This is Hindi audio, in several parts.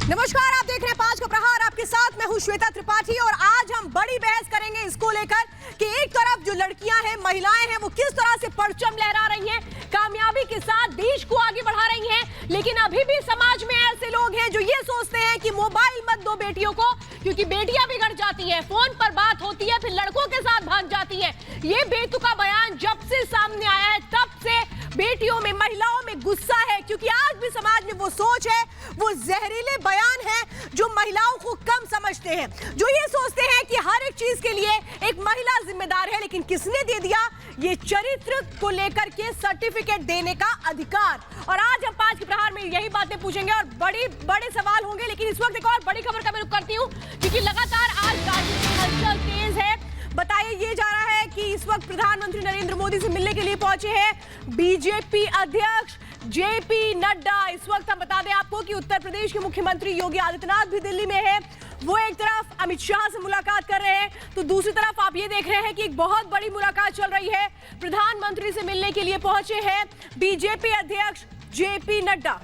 नमस्कार, आप देख रहे हैं 5 का प्रहार। आपके साथ मैं हूं श्वेता त्रिपाठी और आज हम बड़ी बहस करेंगे इसको लेकर कि एक तरफ जो लड़कियां हैं, महिलाएं हैं, वो किस तरह से परचम लहरा रही हैं, कामयाबी के साथ देश को आगे बढ़ा रही हैं, लेकिन अभी भी समाज में ऐसे लोग हैं जो ये सोचते हैं कि मोबाइल मत दो बेटियों को, क्योंकि बेटियां बिगड़ जाती हैं, फोन पर बात होती है फिर लड़कों के साथ भाग जाती है। ये बेतुका बयान जब से सामने आया है तब से बेटियों में, महिलाओं में गुस्सा है, क्योंकि आज भी समाज में वो सोच है, वो जहरीले बयान है जो महिलाओं को कम समझते हैं, जो ये सोचते हैं कि हर एक चीज के लिए एक महिला जिम्मेदार है। लेकिन किसने दे दिया ये चरित्र को लेकर के सर्टिफिकेट देने का अधिकार? और आज हम 5 के प्रहार में यही बातें पूछेंगे और बड़े सवाल होंगे। लेकिन इस वक्त एक और बड़ी खबर का मैं रुख करती हूँ, क्योंकि लगातार आज राजनीतिक हलचल तेज है। बताया ये जा रहा है कि इस वक्त प्रधानमंत्री नरेंद्र मोदी से मिलने के लिए पहुंचे हैं बीजेपी अध्यक्ष जेपी नड्डा। इस वक्त हम बता दें आपको कि उत्तर प्रदेश के मुख्यमंत्री योगी आदित्यनाथ भी दिल्ली में है। वो एक तरफ अमित शाह से मुलाकात कर रहे हैं, तो दूसरी तरफ आप ये देख रहे हैं कि एक बहुत बड़ी मुलाकात चल रही है। प्रधानमंत्री से मिलने के लिए पहुंचे हैं बीजेपी अध्यक्ष जेपी नड्डा।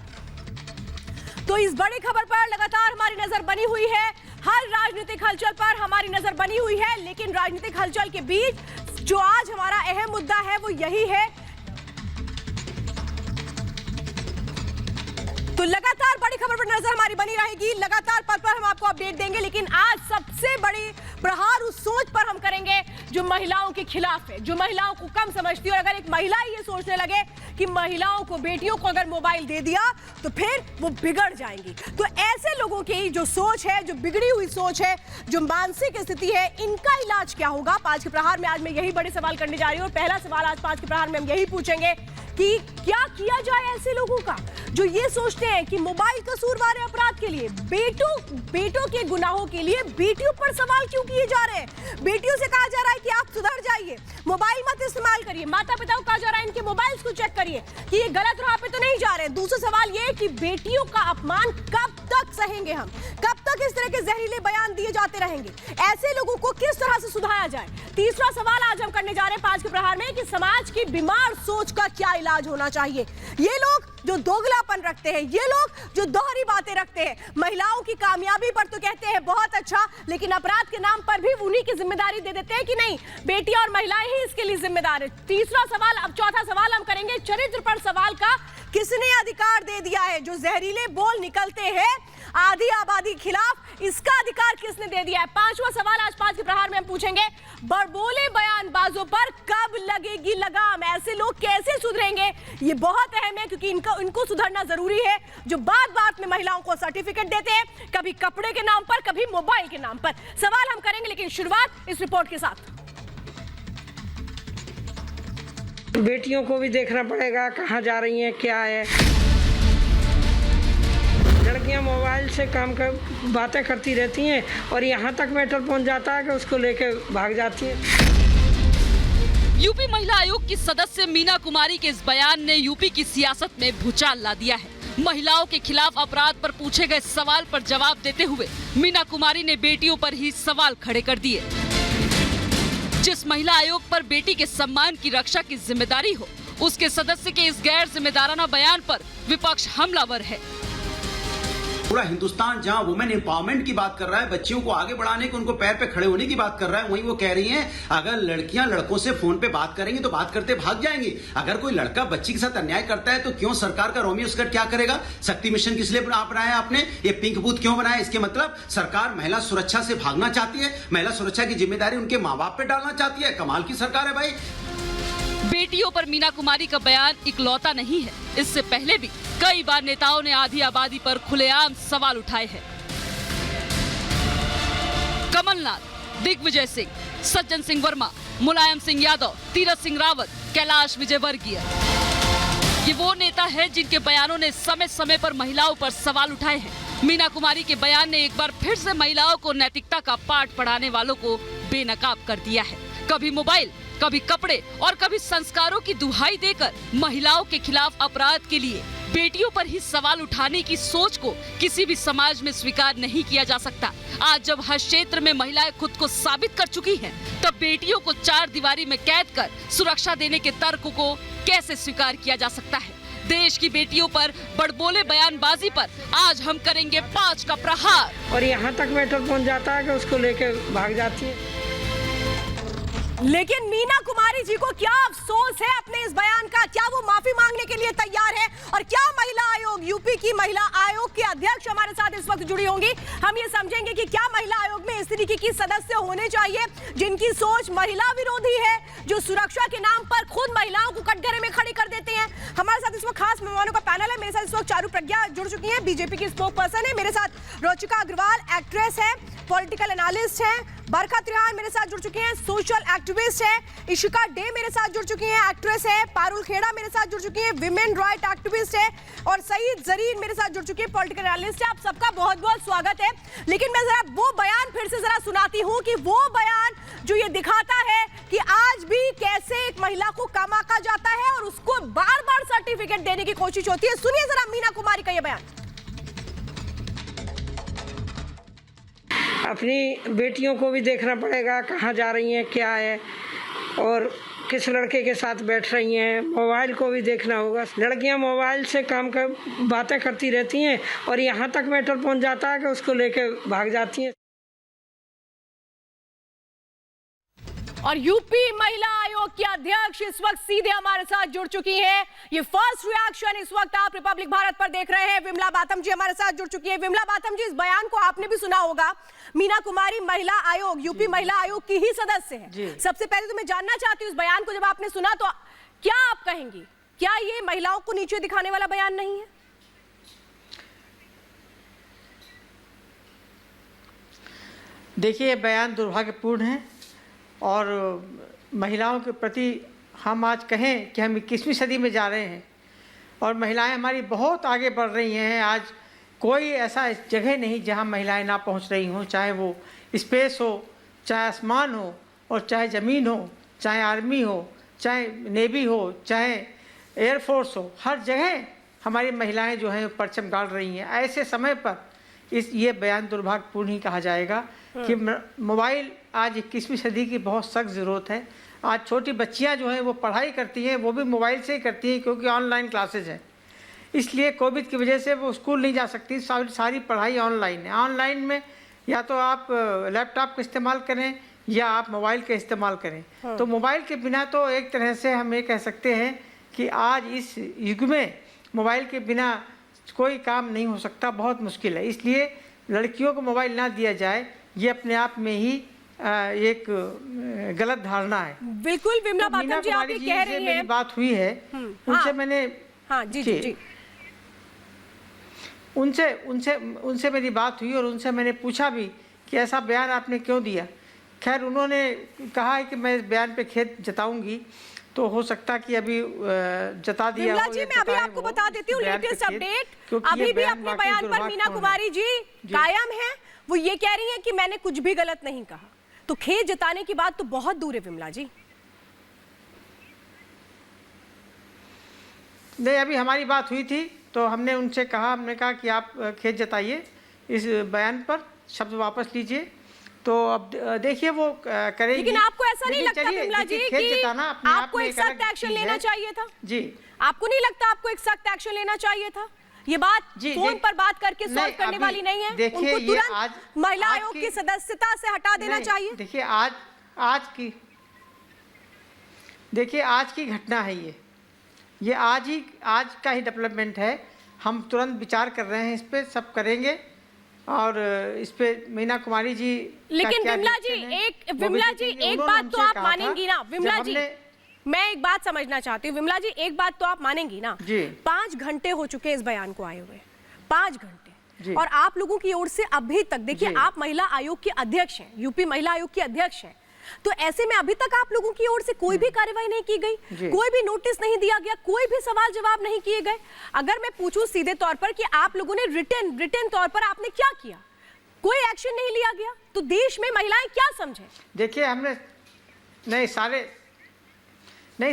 तो इस बड़ी खबर पर लगातार हमारी नजर बनी हुई है, हर राजनीतिक हलचल पर हमारी नजर बनी हुई है। लेकिन राजनीतिक हलचल के बीच जो आज हमारा अहम मुद्दा है वो यही है। तो लगातार बड़ी खबर पर नजर हमारी बनी रहेगी, लगातार पल हम आपको अपडेट देंगे। लेकिन आज सबसे बड़ी प्रहार उस सोच पर हम करेंगे जो महिलाओं के खिलाफ है, जो महिलाओं को कम समझती है। और अगर एक महिला ये सोचने लगे कि महिलाओं को, बेटियों को अगर मोबाइल दे दिया तो फिर वो बिगड़ जाएंगी, तो ऐसे लोगों की जो सोच है, जो बिगड़ी हुई सोच है, जो मानसिक स्थिति है, इनका इलाज क्या होगा? 5 के प्रहार में आज मैं यही बड़े सवाल करने जा रही हूँ। और पहला सवाल आज 5 के प्रहार में हम यही पूछेंगे कि क्या किया जाए ऐसे लोगों का जो ये सोचते हैं कि मोबाइल कसूरवार है अपराध के लिए, बेटों के गुनाहों के लिए बेटियों पर सवाल क्यों किए जा रहे हैं? बेटियों से कहा जा रहा है कि आप सुधर जाइए, मोबाइल मत इस्तेमाल करिए, माता पिता को कहा जा रहा है इनके मोबाइल्स को चेक करिए कि ये गलत राह पे तो नहीं जा रहे हैं। दूसरा सवाल ये कि बेटियों का अपमान कब तक सहेंगे हम, कब तक इस तरह के जहरीले बयान दिए जाते रहेंगे? ऐसे लोगों को किस तरह से सुधारा जाए? तीसरा सवाल आज हम करने जा रहे हैं 5 के प्रहार में कि समाज की बीमार सोच का क्या इलाज होना चाहिए। ये लोग जो दोगलापन रखते हैं, ये लोग जो दोहरी बातें रखते हैं, महिलाओं की कामयाबी पर तो कहते हैं बहुत अच्छा, लेकिन अपराध के नाम पर भी उन्हीं की जिम्मेदारी दे देते हैं कि नहीं, बेटियां और महिलाएं ही इसके लिए जिम्मेदार है। तीसरा सवाल, अब चौथा सवाल हम करेंगे चरित्र पर सवाल का, किसने अधिकार दे दिया है? जो जहरीले बोल निकलते हैं आधी आबादी के खिलाफ, इसका अधिकार किसने दे दिया है? पांचवा सवाल आज 5 के प्रहार में हम पूछेंगे, बड़बोले बयानबाजों पर कब लगेगी लगाम? ऐसे लोग कैसे सुधरेंगे? ये बहुत अहम है, क्योंकि इनको सुधरना जरूरी है, जो बात में महिलाओं को सर्टिफिकेट देते हैं, कभी कपड़े के नाम पर, कभी मोबाइल के नाम पर। सवाल हम करेंगे, लेकिन शुरुआत इस रिपोर्ट के साथ। बेटियों को भी देखना पड़ेगा कहाँ जा रही हैं, क्या है। लड़कियां मोबाइल से काम कर बातें करती रहती हैं और यहाँ तक मैटर पहुँच जाता है कि उसको लेके भाग जाती हैं। यूपी महिला आयोग की सदस्य मीना कुमारी के इस बयान ने यूपी की सियासत में भूचाल ला दिया है। महिलाओं के खिलाफ अपराध पर पूछे गए सवाल पर जवाब देते हुए मीना कुमारी ने बेटियों पर ही सवाल खड़े कर दिए। जिस महिला आयोग पर बेटी के सम्मान की रक्षा की जिम्मेदारी हो, उसके सदस्य के इस गैर जिम्मेदाराना बयान पर विपक्ष हमलावर है। पूरा हिंदुस्तान जहां वुमेन एम्पावरमेंट की बात कर रहा है, बच्चियों को आगे बढ़ाने की, उनको पैर पे खड़े होने की बात कर रहा है, वहीं वो कह रही हैं अगर लड़कियां लड़कों से फोन पे बात करेंगी तो बात करते भाग जाएंगी। अगर कोई लड़का बच्ची के साथ अन्याय करता है तो क्यों सरकार का रोमियो स्कर्ट क्या करेगा? शक्ति मिशन किस लिए बनाया आपने? ये पिंक बूथ क्यों बनाया? इसके मतलब सरकार महिला सुरक्षा से भागना चाहती है, महिला सुरक्षा की जिम्मेदारी उनके माँ बाप पे डालना चाहती है। कमाल की सरकार है भाई। बेटियों पर मीना कुमारी का बयान इकलौता नहीं है, इससे पहले भी कई बार नेताओं ने आधी आबादी पर खुलेआम सवाल उठाए हैं। कमलनाथ, दिग्विजय सिंह, सज्जन सिंह वर्मा, मुलायम सिंह यादव, तीरथ सिंह रावत, कैलाश विजयवर्गीय, ये वो नेता है जिनके बयानों ने समय समय पर महिलाओं पर सवाल उठाए हैं। मीना कुमारी के बयान ने एक बार फिर से महिलाओं को नैतिकता का पाठ पढ़ाने वालों को बेनकाब कर दिया है। कभी मोबाइल, कभी कपड़े और कभी संस्कारों की दुहाई देकर महिलाओं के खिलाफ अपराध के लिए बेटियों पर ही सवाल उठाने की सोच को किसी भी समाज में स्वीकार नहीं किया जा सकता। आज जब हर क्षेत्र में महिलाएं खुद को साबित कर चुकी हैं, तब बेटियों को 4 दीवारी में कैद कर सुरक्षा देने के तर्क को कैसे स्वीकार किया जा सकता है? देश की बेटियों पर बड़बोले बयानबाजी पर आज हम करेंगे 5 का प्रहार। और यहाँ तक मैटर पहुँच जाता है कि उसको लेके भाग जाती है। लेकिन मीना कुमारी जी को क्या अफसोस है अपने इस बयान का? क्या वो माफी मांगने के लिए तैयार है? और क्या महिला आयोग, यूपी की महिला आयोग के अध्यक्ष हमारे साथ इस वक्त जुड़ी होंगी? हम ये समझेंगे कि क्या महिला आयोग में इस तरीके की सदस्य होने चाहिए जिनकी सोच महिला विरोधी है, जो सुरक्षा के नाम पर खुद महिलाओं को कटघरे में खड़ी कर देते हैं। हमारे साथ इस वक्त खास मेहमानों का पैनल है। मेरे साथ इस वक्त चारू प्रज्ञा जुड़ चुकी है, बीजेपी की स्पोक पर्सन है। मेरे साथ रोचिका अग्रवाल एक्ट्रेस है, पॉलिटिकल एनालिस्ट है। बरखा त्रिहान मेरे साथ जुड़ चुके हैं, सोशल एक्टिविस्ट है। इशिका डे मेरे साथ जुड़ चुकी हैं, एक्ट्रेस है। पारुल खेड़ा मेरे साथ जुड़ चुकी हैं, विमेन राइट एक्टिविस्ट है। और सईद जरीन मेरे साथ जुड़ चुकी है, पॉलिटिकल एनालिस्ट है। आप सबका बहुत बहुत स्वागत है। लेकिन मैं जरा वो बयान फिर से जरा सुनाती हूँ कि वो बयान जो ये दिखाता है कि आज भी कैसे एक महिला को काम आका जाता है और उसको बार बार सर्टिफिकेट देने की कोशिश होती है। सुनिए जरा मीना कुमारी का ये बयान। अपनी बेटियों को भी देखना पड़ेगा कहाँ जा रही हैं, क्या है और किस लड़के के साथ बैठ रही हैं। मोबाइल को भी देखना होगा। लड़कियां मोबाइल से काम कर बातें करती रहती हैं और यहाँ तक मैटर पहुँच जाता है कि उसको लेके भाग जाती हैं। और यूपी महिला आयोग की अध्यक्ष इस वक्त सीधे हमारे साथ जुड़ चुकी हैं। ये फर्स्ट रिएक्शन इस वक्त आप रिपब्लिक भारत पर देख रहे हैं। विमला बातम जी हमारे साथ जुड़ चुकी है। विमला बातम जी, इस बयान को आपने भी सुना होगा। मीना कुमारी महिला आयोग, यूपी महिला आयोग की ही सदस्य है। सबसे पहले तो मैं जानना चाहती हूँ, इस बयान को जब आपने सुना तो क्या आप कहेंगी, क्या ये महिलाओं को नीचे दिखाने वाला बयान नहीं है? देखिए, ये बयान दुर्भाग्यपूर्ण है और महिलाओं के प्रति हम आज कहें कि हम 21वीं सदी में जा रहे हैं और महिलाएं हमारी बहुत आगे बढ़ रही हैं। आज कोई ऐसा जगह नहीं जहां महिलाएं ना पहुंच रही हों, चाहे वो स्पेस हो, चाहे आसमान हो और चाहे ज़मीन हो, चाहे आर्मी हो, चाहे नेवी हो, चाहे एयरफोर्स हो। हर जगह हमारी महिलाएं जो हैं परचम गाड़ रही हैं। ऐसे समय पर ये बयान दुर्भाग्यपूर्ण ही कहा जाएगा कि मोबाइल आज 21वीं सदी की बहुत सख्त ज़रूरत है। आज छोटी बच्चियां जो हैं वो पढ़ाई करती हैं, वो भी मोबाइल से ही करती हैं क्योंकि ऑनलाइन क्लासेज हैं। इसलिए कोविड की वजह से वो स्कूल नहीं जा सकती, सारी पढ़ाई ऑनलाइन है। ऑनलाइन में या तो आप लैपटॉप का इस्तेमाल करें या आप मोबाइल का इस्तेमाल करें। तो मोबाइल के बिना तो एक तरह से हम ये कह सकते हैं कि आज इस युग में मोबाइल के बिना कोई काम नहीं हो सकता, बहुत मुश्किल है। इसलिए लड़कियों को मोबाइल ना दिया जाए, ये अपने आप में ही एक गलत धारणा है। बिल्कुल विमला बातम जी, आप ये कह रही हैं। मेरी बात हुई है उनसे, मैंने जी उनसे मेरी बात हुई और उनसे मैंने पूछा भी कि ऐसा बयान आपने क्यों दिया। खैर, उन्होंने कहा है कि मैं इस बयान पे खेद जताऊंगी, तो हो सकता कि अभी जता दिया हो। जी, मैं अभी आपको बता देती हूँ लेटेस्ट अपडेट। अभी भी अपने बयान पर मीना कुमारी जी कायम है। वो ये कह रही हैं कि मैंने कुछ भी गलत नहीं कहा। तो खेद जताने की बात तो बहुत दूर है विमला जी। नहीं, अभी हमारी बात हुई थी तो हमने उनसे कहा, हमने कहा कि आप खेद जताइए इस बयान पर, शब्द वापस लीजिए। तो अब देखिए वो करेगी। लेकिन आपको ऐसा नहीं लगता विमला जी कि आपको एक सख्त एक्शन लेना चाहिए था? जी, आपको नहीं लगता आपको एक सख्त एक्शन लेना चाहिए था? ये बात फोन पर बात करके सॉल्व करने वाली नहीं है। देखिए, उनको तुरंत महिला आयोग की सदस्यता से हटा देना चाहिए। देखिए, आज की घटना है ये आज का ही डेवलपमेंट है। हम तुरंत विचार कर रहे हैं, इस पे सब करेंगे और इस पे मीना कुमारी जी। लेकिन विमला जी एक बात तो आप मानेंगी ना विमला जी, मैं एक बात समझना चाहती हूँ विमला जी, एक बात तो आप मानेंगी ना जी। 5 घंटे हो चुके इस बयान को आए हुए, 5 घंटे, और आप लोगों की ओर से अभी तक, देखिए आप महिला आयोग के अध्यक्ष हैं, यूपी महिला आयोग के अध्यक्ष हैं, तो ऐसे में अभी तक आप लोगों की ओर से कोई भी कार्रवाई नहीं की गई, कोई भी नोटिस नहीं दिया गया, कोई भी सवाल जवाब नहीं किए गए। अगर मैं पूछूं सीधे तौर पर कि आप लोगों ने रिटर्न तौर पर आपने क्या किया, कोई एक्शन नहीं लिया गया, तो देश में महिलाएं क्या समझे? देखिए, हमने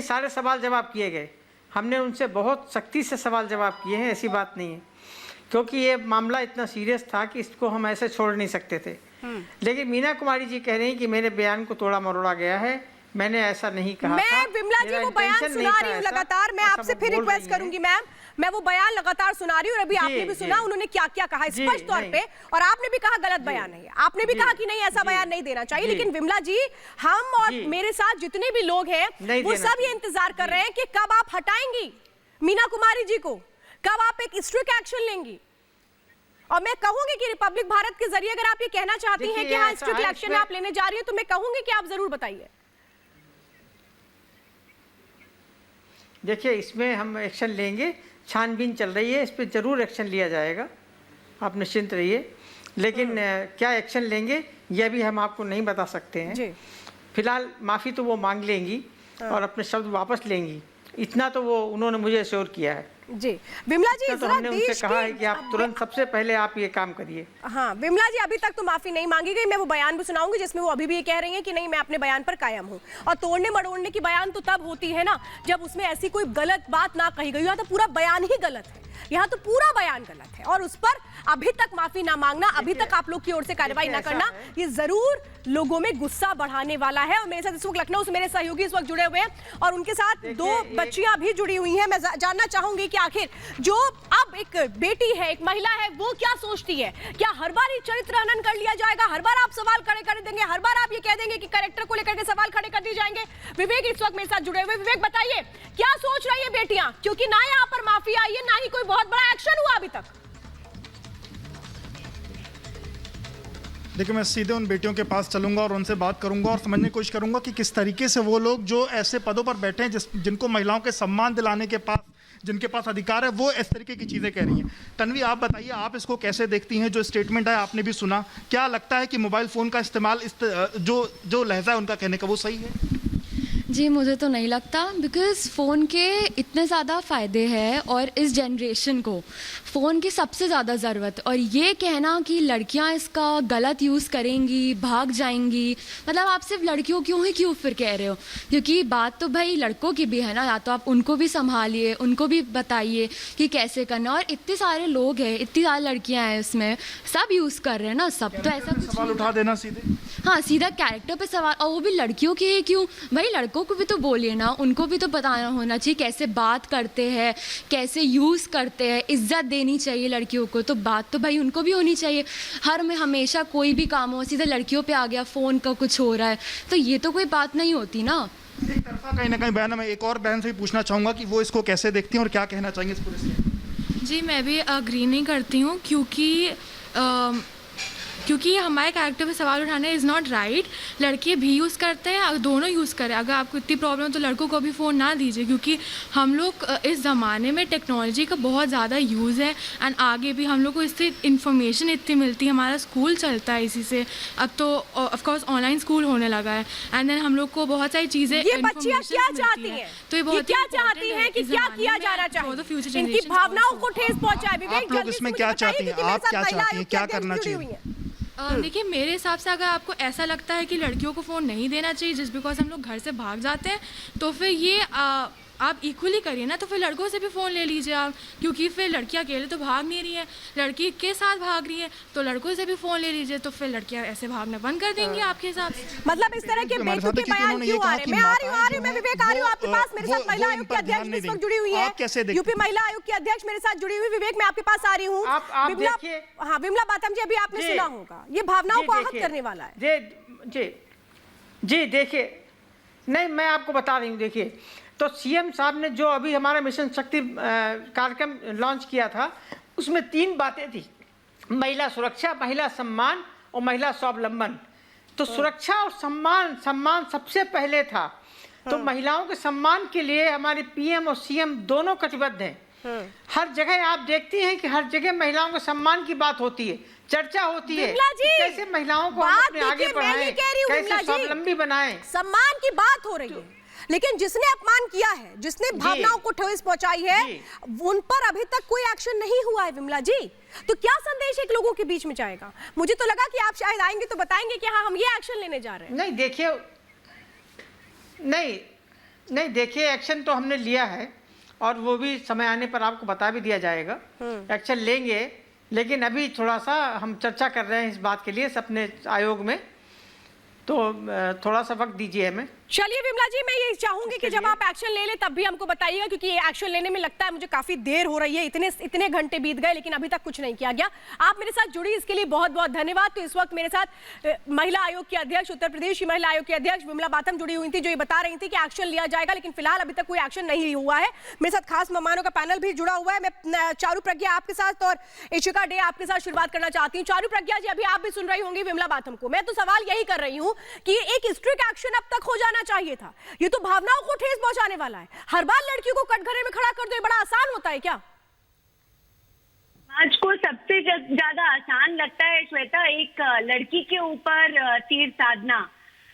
सारे सवाल जवाब किए गए। हमने उनसे बहुत सख्ती से सवाल जवाब किए हैं, ऐसी बात नहीं है, क्योंकि ये मामला इतना सीरियस था कि इसको हम ऐसे छोड़ नहीं सकते थे। लेकिन मीना कुमारी जी कह रही हैं कि मेरे बयान को तोड़ा मरोड़ा गया है, मैंने ऐसा नहीं कहा था। मैं विमला जी मेरा वो बयान intention नहीं सुना था रही हूँ ऐसा, लगातार। मैं ऐसा आपसे वो फिर बोल रिक्वेस्ट रही हैं। करूंगी मैम, मैं वो बयान लगातार सुना रही हूँ और अभी आपने भी सुना उन्होंने क्या क्या कहा जी, स्पष्ट तौर नहीं। पे, और आपने भी कहा गलत बयान है, आपने भी जी, कहा कि नहीं ऐसा जी, बयान नहीं देना चाहिए। जी। लेकिन विमला जी, हम और जी। मेरे साथ जितने भी लोग हैं नहीं वो देना सब ये चाहिए। इंतजार कर रहे हैं कि कब आप हटाएंगी मीना कुमारी जी को, कब आप एक स्ट्रिक्ट एक्शन लेंगी। और मैं कहूंगी कि रिपब्लिक भारत के जरिए अगर आप ये कहना चाहती हैं कि देखिए, हाँ ऐसा स्ट्रिक्ट है, एक्शन इसमें- आप लेने जा रही हैं, तो मैं कहूंगी कि आप जरूर बताइए। देखिए, इसमें हम एक्शन लेंगे, छानबीन चल रही है, इस पर जरूर एक्शन लिया जाएगा, आप निश्चिंत रहिए। लेकिन क्या एक्शन लेंगे यह भी हम आपको नहीं बता सकते हैं। जी। फिलहाल माफ़ी तो वो मांग लेंगी और अपने शब्द वापस लेंगी, इतना तो वो उन्होंने मुझे एश्योर किया है। जी विमला जी, तो जरा हमने उनसे देश कहा है की कि आप तुरंत सबसे पहले आप ये काम करिए। हाँ विमला जी, अभी तक तो माफी नहीं मांगी गई। मैं वो बयान भी सुनाऊंगी जिसमें वो अभी भी ये कह रही हैं कि नहीं मैं अपने बयान पर कायम हूँ। और तोड़ने मड़ोड़ने की बयान तो तब होती है ना जब उसमें ऐसी कोई गलत बात ना कही गई। यहाँ तो पूरा बयान ही गलत है, यहाँ तो पूरा बयान गलत है, और उस पर अभी तक माफी ना मांगना, अभी तक आप लोग की ओर से कार्रवाई ना करना, ये जरूर लोगों में गुस्सा बढ़ाने वाला है। और मेरे साथ इस वक्त लखनऊ से मेरे सहयोगी इस वक्त जुड़े हुए हैं और उनके साथ दो बच्चियां भी जुड़ी हुई हैं। मैं जानना चाहूंगी कि आखिर जो अब एक बेटी है, एक महिला है, वो क्या सोचती है। क्या हर बार ये चरित्र हनन कर लिया जाएगा, हर बार आप सवाल खड़े कर देंगे, हर बार आप ये कह देंगे कि कैरेक्टर को लेकर के सवाल खड़े कर दिए जाएंगे। विवेक इस वक्त मेरे साथ जुड़े हुए। विवेक बताइए क्या सोच रही है बेटियां, क्योंकि ना यहाँ पर माफी आई है ना ही कोई बहुत बड़ा एक्शन हुआ अभी तक। देखिए, मैं सीधे उन बेटियों के पास चलूंगा और उनसे बात करूंगा और समझने की कोशिश करूंगा कि किस तरीके से वो लोग जो ऐसे पदों पर बैठे हैं जिनको महिलाओं के सम्मान दिलाने के पास जिनके पास अधिकार है, वो इस तरीके की चीज़ें कह रही हैं। तन्वी, आप बताइए, आप इसको कैसे देखती हैं? जो स्टेटमेंट है आपने भी सुना, क्या लगता है कि मोबाइल फ़ोन का इस्तेमाल जो लहजा है उनका कहने का वो सही है? जी मुझे तो नहीं लगता, बिकॉज़ फ़ोन के इतने ज़्यादा फ़ायदे हैं और इस जनरेशन को फ़ोन की सबसे ज़्यादा ज़रूरत, और ये कहना कि लड़कियां इसका गलत यूज़ करेंगी, भाग जाएंगी, मतलब आप सिर्फ लड़कियों क्यों फिर कह रहे हो? क्योंकि बात तो भाई लड़कों की भी है ना, या तो आप उनको भी संभालिए, उनको भी बताइए कि कैसे करना। और इतने सारे लोग हैं, इतनी सारी लड़कियाँ हैं इसमें, सब यूज़ कर रहे हैं ना, सब तो ऐसा कुछ सवाल उठा देना सीधे। हाँ, सीधा कैरेक्टर पे सवाल, और वो भी लड़कियों के ही क्यों भाई, लड़कों को भी तो बोलिए ना, उनको भी तो बताना होना चाहिए कैसे बात करते हैं, कैसे यूज़ करते हैं, इज्जत देनी चाहिए लड़कियों को, तो बात तो भाई उनको भी होनी चाहिए। हर में हमेशा कोई भी काम हो सीधा लड़कियों पे आ गया, फ़ोन का कुछ हो रहा है, तो ये तो कोई बात नहीं होती ना। एक तरफा कहीं ना कहीं बयान है। मैं एक और बहन से भी पूछना चाहूँगा कि वो इसको कैसे देखती हैं और क्या कहना चाहेंगे इस पूरे से। जी मैं भी अग्री नहीं करती हूँ, क्योंकि हमारे कैरेक्टर पे सवाल उठाना इज़ नॉट राइट। लड़के भी यूज़ करते हैं, दोनों यूज़ करें। अगर आपको इतनी प्रॉब्लम है तो लड़कों को भी फ़ोन ना दीजिए, क्योंकि हम लोग इस ज़माने में टेक्नोलॉजी का बहुत ज़्यादा यूज़ है, एंड आगे भी हम लोग को इससे इंफॉर्मेशन इतनी मिलती है, हमारा स्कूल चलता है इसी से। अब तो ऑफकोर्स ऑनलाइन स्कूल होने लगा है, एंड देन हम लोग को बहुत सारी चीज़ें, ये बच्चियां क्या चाहती हैं, तो ये बहुत क्या चाहती हैं कि क्या किया जाना चाहिए, इनकी भावनाओं को ठेस पहुंचाए। विवेक, आप लोग इसमें क्या चाहती हैं? आप क्या चाहती हैं, क्या करना चाहिए? देखिए मेरे हिसाब से अगर आपको ऐसा लगता है कि लड़कियों को फ़ोन नहीं देना चाहिए जस्ट बिकॉज हम लोग घर से भाग जाते हैं, तो फिर ये आप इक्वली करिए ना, तो फिर लड़कों से भी फ़ोन ले लीजिए आप, क्योंकि फिर लड़कियां अकेले तो भाग नहीं रही हैं, लड़की के साथ भाग रही है, तो लड़कों से भी फ़ोन ले लीजिए, तो फिर लड़कियां ऐसे भागना बंद कर देंगी आपके हिसाब से। मतलब इस तरह के बेतुके बयान क्यों आ रहे हैं? मैं आ रही हूँ, मैं विवेक आ रही हूँ आपके पास। मेरे साथ महिला आयोग की अध्यक्ष इस वक्त जुड़ी हुई है, यूपी महिला आयोग की अध्यक्ष मेरे साथ जुड़ी हुई। विवेक, मैं आपके पास आ रही हूँ। हाँ विमला बातम जी, अभी आपने सुना होगा, ये भावनाओं को आहत करने वाला है। जी देखिए, नहीं मैं आपको बता रही हूँ। देखिए, तो सीएम साहब ने जो अभी हमारा मिशन शक्ति कार्यक्रम लॉन्च किया था, उसमें 3 बातें थी: महिला सुरक्षा, महिला सम्मान और महिला स्वावलंबन। तो सुरक्षा और सम्मान सबसे पहले था। तो महिलाओं के सम्मान के लिए हमारे पीएम और सीएम दोनों कटिबद्ध हैं। हर जगह आप देखती हैं कि हर जगह महिलाओं के सम्मान की बात होती है, चर्चा होती है, कैसे महिलाओं को हम अपने आगे बढ़ाएं, कैसे स्वावलंबी बनाएं। सम्मान की बात हो रही है, लेकिन जिसने अपमान किया है, जिसने भावनाओं को ठेस पहुंचाई है, उन पर अभी तक कोई एक्शन नहीं हुआ है। विमला जी, तो क्या संदेश एक लोगों के बीच में जाएगा? मुझे तो लगा कि आप शायद आएंगे तो बताएंगे कि हाँ हम ये एक्शन लेने जा रहे हैं। नहीं देखिए, नहीं देखिए, एक्शन तो हमने लिया है और वो भी समय आने पर आपको बता भी दिया जाएगा। एक्शन लेंगे, लेकिन अभी थोड़ा सा हम चर्चा कर रहे हैं इस बात के लिए अपने आयोग में, तो थोड़ा सा वक्त दीजिए हमें। चलिए विमला जी, मैं ये चाहूंगी कि जब आप एक्शन ले ले तब भी हमको बताइएगा, क्योंकि ये एक्शन लेने में लगता है मुझे काफी देर हो रही है। इतने घंटे बीत गए लेकिन अभी तक कुछ नहीं किया गया। आप मेरे साथ जुड़ी इसके लिए बहुत बहुत धन्यवाद। तो इस वक्त मेरे साथ महिला आयोग की अध्यक्ष, उत्तर प्रदेश की महिला आयोग की अध्यक्ष विमला बाथम जुड़ी हुई थी, जो ये बता रही थी कि एक्शन लिया जाएगा, लेकिन फिलहाल अभी तक कोई एक्शन नहीं हुआ है। मेरे साथ खास मेहमानों का पैनल भी जुड़ा हुआ है। मैं चारू प्रज्ञा आपके साथ और इशिका डे आपके साथ शुरुआत करना चाहती हूँ। चारू प्रज्ञा जी, अभी आप भी सुन रही होंगी विमला बाथम को। मैं तो सवाल यही कर रही हूँ कि एक स्ट्रिक्ट एक्शन अब तक हो जाना चाहिए था। ये तो भावनाओं को ठेस पहुंचाने वाला है। हर बार लड़कियों को कटघरे में खड़ा कर दो, ये बड़ा आसान होता है क्या? आज को सबसे ज्यादा आसान लगता है श्वेता, एक लड़की के ऊपर तीर साधना।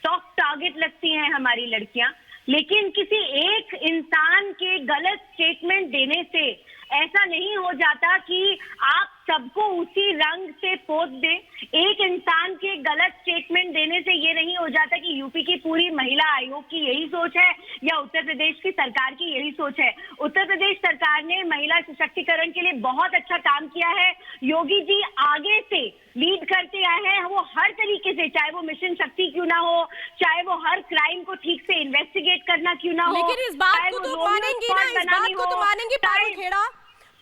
सॉफ्ट टारगेट लगती हैं हमारी लड़कियां, लेकिन किसी एक इंसान के गलत स्टेटमेंट देने से ऐसा नहीं हो जाता कि आप सबको उसी रंग से पोत दे। एक इंसान के गलत स्टेटमेंट देने से ये नहीं हो जाता कि यूपी की पूरी महिला आयोग की यही सोच है या उत्तर प्रदेश की सरकार की यही सोच है। उत्तर प्रदेश सरकार ने महिला सशक्तिकरण के लिए बहुत अच्छा काम किया है। योगी जी आगे से लीड करते आए हैं, वो हर तरीके से, चाहे वो मिशन शक्ति क्यों ना हो, चाहे वो हर क्राइम को ठीक से इन्वेस्टिगेट करना क्यों ना हो, लेकिन इस बात को तो मानेंगी ना, इस बात को तो मानेंगी पारुल खेड़ा।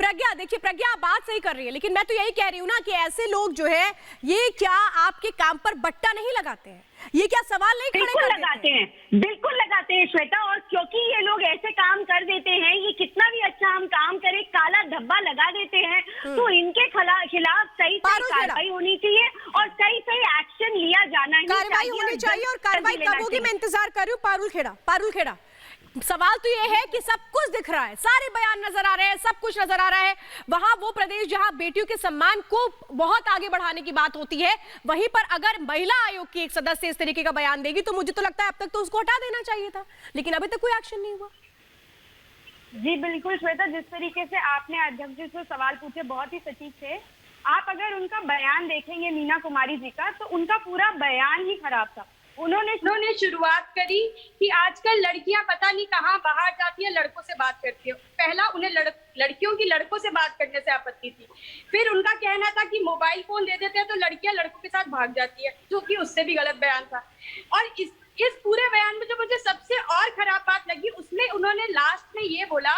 प्रज्ञा, देखिए प्रज्ञा, आप बात सही कर रही है, लेकिन मैं तो यही कह रही हूँ ना कि ऐसे लोग जो है ये क्या आपके काम पर बट्टा नहीं लगाते हैं? ये क्या सवाल नहीं खड़े कर लगाते हैं? बिल्कुल लगाते हैं श्वेता, और क्योंकि ये लोग ऐसे काम कर देते हैं, ये कितना भी अच्छा हम काम करें, काला धब्बा लगा देते हैं, तो इनके खिलाफ सही कार्रवाई होनी चाहिए और सही एक्शन लिया जाना ही कार्रवाई होनी चाहिए। और कार्रवाई कब होगी, मैं इंतजार कर रही हूँ। पारुल खेड़ा, सवाल तो ये है कि सब कुछ दिख रहा है, सारे बयान नजर आ रहे हैं, सब कुछ नजर आ रहा है। वहां वो प्रदेश जहां बेटियों के सम्मान को बहुत आगे बढ़ाने की बात होती है, वहीं पर अगर महिला आयोग की एक सदस्य इस तरीके का बयान देगी तो मुझे तो लगता है अब तक तो उसको हटा देना चाहिए था, लेकिन अभी तक कोई एक्शन नहीं हुआ। जी बिल्कुल श्वेता, जिस तरीके से आपने अध्यक्ष जी से सवाल पूछे बहुत ही सटीक थे। आप अगर उनका बयान देखेंगे मीना कुमारी जी का, तो उनका पूरा बयान ही खराब था। उन्होंने शुरुआत करी कि आजकल लड़कियां पता नहीं कहां बाहर जाती है, लड़कों से बात करती है। पहला उन्हें लड़कियों की लड़कों से बात करने से आपत्ति थी। फिर उनका कहना था कि मोबाइल फोन दे देते हैं तो लड़कियां लड़कों के साथ भाग जाती है, जो कि उससे भी गलत बयान था। और इस पूरे बयान में जो मुझे सबसे और खराब बात लगी, उसमें उन्होंने लास्ट में ये बोला